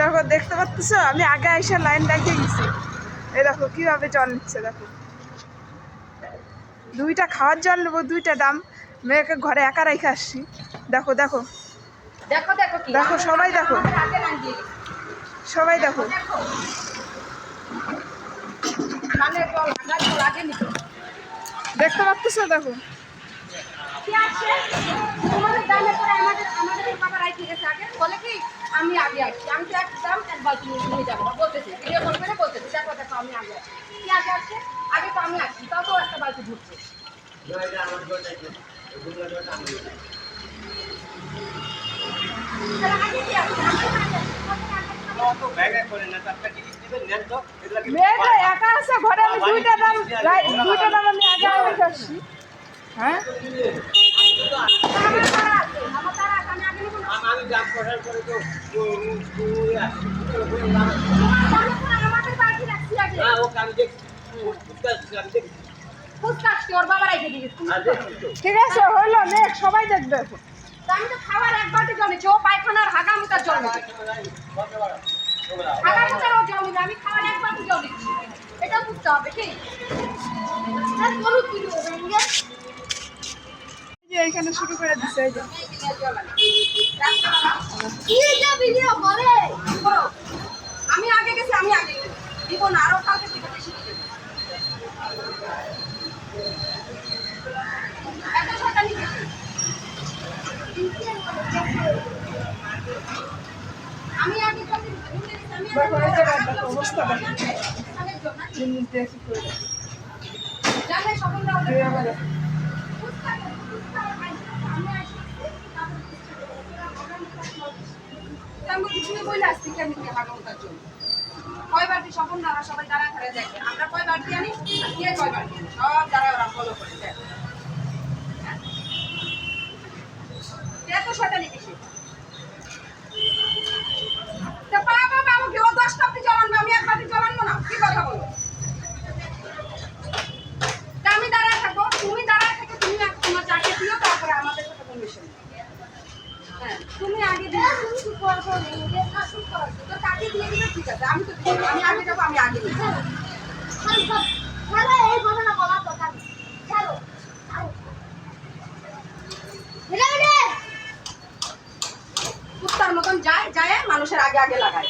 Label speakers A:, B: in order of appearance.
A: দেখো দেখতে পাচ্ছ আমি আগে এসে লাইন লাগিয়ে গেছি। এই দেখো কিভাবে জল নিচ্ছে, দেখো দুইটা খাওয়ার জল নেবো, দুইটা দাম। মেয়েকে ঘরে একা রেখে আসছি। দেখো দেখো
B: দেখো দেখো
A: দেখো সবাই দেখো, সবাই দেখো। দেখতে পাচ্ছ দেখো
B: আমি আগে আসছি, আমি তো একদম এক বালতি নিয়ে যাবো বলতেছি, ভিডিও কল করে বলতেছি দেখো দেখো আমি আগে আসছি। কি আগে আসছে? আগে তো আমি আসছি, তাও তো একটা বালতি ঢুকছে।
A: মেয়েটা একা আছে ঘরে, আমি দুইটা দাম আমি আগে রেখে আসছি। হ্যাঁ ঠিক আছে হইলো, মেয়ে সবাই দেখবে এখন।
B: আমি তো খাবার এক বালতি জল নিচ্ছি, ও পায়খানার হাগা মুতার জল নিচ্ছে। হাগা মুতার ও জল নিবে, আমি খাবার এক বালতি জল নিচ্ছি, এটা বুঝতে হবে কি?
A: এইখানে শুরু করে দিচ্ছে। এই যে
B: আমি আগে গেছি, আমি আগে দিব না, আরো কালকে থেকে বেশি দিবে। এত শয়তানি কিসের? আমি আগে কালকে
A: দেখো এই জায়গাটা দেখো, অবস্থা দেখো, জিনিস দিয়ে কি করে দেখো।
B: জানে সকল দাও
A: এইভাবে দেখো।
B: কয় বাড়তি স্বপন দ্বারা সবাই দ্বারা ঘরে দেখে, আমরা কয় বাড়তি আনি আর কে কয় বাড়তি আনি, সব দ্বারা ওরা ফলো করে দেয়। এত শয়তানি কিসের? তা বাবা বাবু কেউ 10টা অব্দি জল আনবে, আমি এক বালতি জল আনবো না? কি কথা বলো? তা আমি দাঁড়ায় থাকবো, তুমি দাঁড়ায় থেকে তুমি তোমার চাকরি দিও, তারপরে আমাদের সাথে কমিশন। হ্যাঁ তুমি আগে দিও, তুমি কি করছো? তো চাকরি দিয়ে দিলে ঠিক আছে, আমি তো দিই না। আমি আগে যাবো, আমি আগে দিই।
C: এই ঘটনা বলার কথা নেই। চলো
B: কুত্তার মতন যায় যায় মানুষের আগে আগে লাগায়।